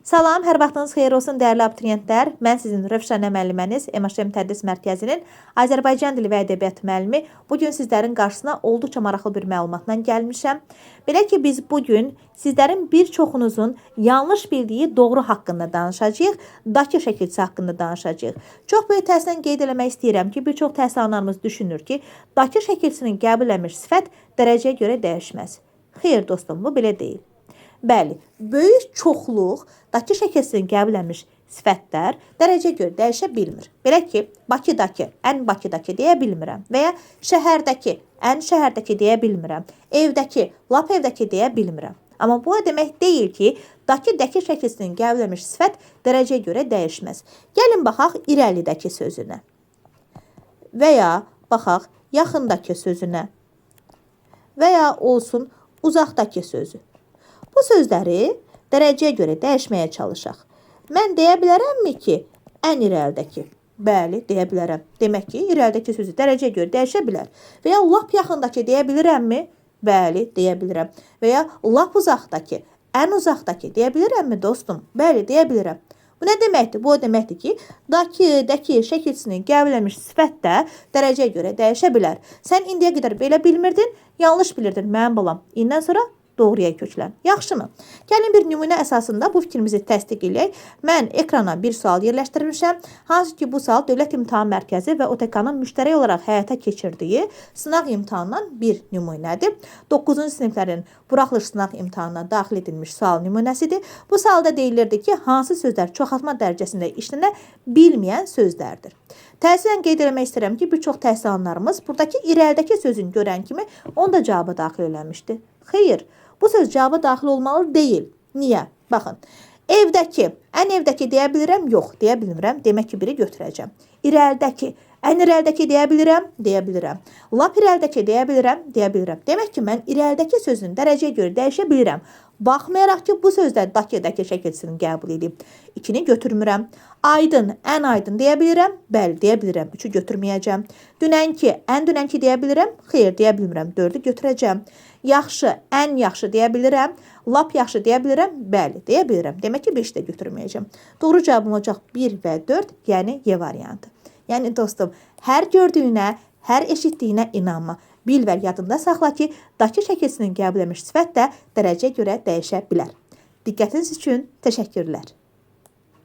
Salam, hər vaxtınız xeyir olsun dəyərli abituriyentlər. Mən sizin Rövşənə müəlliməniz, MHM Tədris Mərkəzinin Azərbaycan dili və ədəbiyyatı müəllimi. Bugün sizlərin qarşısına olduqca maraqlı bir məlumatla gəlmişəm. Belə ki, biz bugün sizlərin bir çoxunuzun yanlış bildiyi doğru haqqında danışacağıq, Dakı şəkilçisi haqqında danışacağıq. Çox böyük təsirlə qeyd eləmək istəyirəm ki, bir çox təhsil alanlarımız düşünür ki, Dakı şəkilçisinin qəbul edilmiş sifət dərəcəyə görə dəyişməz. Xeyr dostum, bu belə deyil. Bəli, böyük çoxluq Dakı şəkilçisinin qəbul edilmiş sifətlər dərəcəyə görə dəyişə bilmir. Belə ki, Bakıdakı, ən Bakıdakı deyə bilmirəm və ya şəhərdəki, ən şəhərdəki deyə bilmirəm. Evdəki, lap evdəki deyə bilmirəm. Amma bu demək deyil ki, Dakı şəkilçisinin qəbul edilmiş sifət dərəcəyə görə dəyişməz. Gəlin baxaq irəlidəki sözünə və ya baxaq yaxındakı sözünə və ya olsun uzaqdakı sözü. Bu sözləri dərəcəyə görə dəyişməyə çalışaq. Mən deyə bilərəmmi ki, ən irəlidəki? Bəli, deyə bilərəm. Demək ki, irəlidəki sözü dərəcəyə görə dəyişə bilər. Və ya lap yaxındakı deyə bilirəmmi? Bəli, deyə bilirəm. Və ya lap uzaqdakı, ən uzaqdakı deyə bilirəmmi dostum? Bəli, deyə bilirəm. Bu nə deməkdir? Bu o deməkdir ki, Dakı şəkilçisinin qəbul edilmiş sifət də dərəcəyə görə dəyişə bilər. Sən indiyə qədər belə bilmirdin, yanlış bilirdin mənim balam. İndən sonra doğruya köklən. Yaxşımı? Gəlin bir nümunə əsasında bu fikrimizi təsdiq edək. Mən ekrana bir sual yerləşdirmişəm. Hansı ki, bu sual Dövlət İmtahan Mərkəzi və OTK-nın müştərək olaraq həyata keçirdiyi sınaq imtahanından bir nümunədir. 9-cu siniflərin buraxılış sınaq imtahanına daxil edilmiş sual nümunəsidir. Bu sualda deyilirdi ki, hansı sözlər çoxaltma dərəcəsində işlənə bilməyən sözlərdir. Təhsilən qeyd etmək istəyirəm ki, bir çox təhsil alanlarımız buradakı irəlidəki sözünü görən kimi onu da cavaba daxil eləmişdi. Xeyr, bu söz cavaba daxil olmalı deyil. Niyə? Baxın, evdəki, ən evdəki deyə bilirəm, yox, deyə bilmirəm. Demək ki, biri götürəcəm. İrəlidəki, ən irəlidəki deyə bilirəm, deyə bilirəm. Lap irəlidəki deyə bilirəm, deyə bilirəm. Demək ki, mən irəlidəki sözün dərəcəyə görə dəyişə bilirəm. Baxmayaraq ki, bu sözdə Dakı şəkilçisini qəbul edib. 2-ni götürmürəm. Aydın, ən aydın deyə bilirəm, bəli, deyə bilirəm. 3-ü götürməyəcəm. Dünənki, ən dünənki deyə bilirəm, xeyr, deyə bilmirəm. 4-ü götürəcəm. Yaxşı, ən yaxşı deyə bilirəm, lap yaxşı deyə bilirəm, bəli, deyə bilirəm. Demək ki, 5-də götürməyəcəm. Doğru cavabım olacaq 1 və 4, yəni Y variantı. Yəni dostum, hər gördüyünə, hər eşitdiyinə inanma. Bil və yadında saxla ki, Dakı şəkilçisinin qəbul edilmiş sifət də dərəcəyə görə dəyişə bilər. Diqqətiniz üçün təşəkkürlər.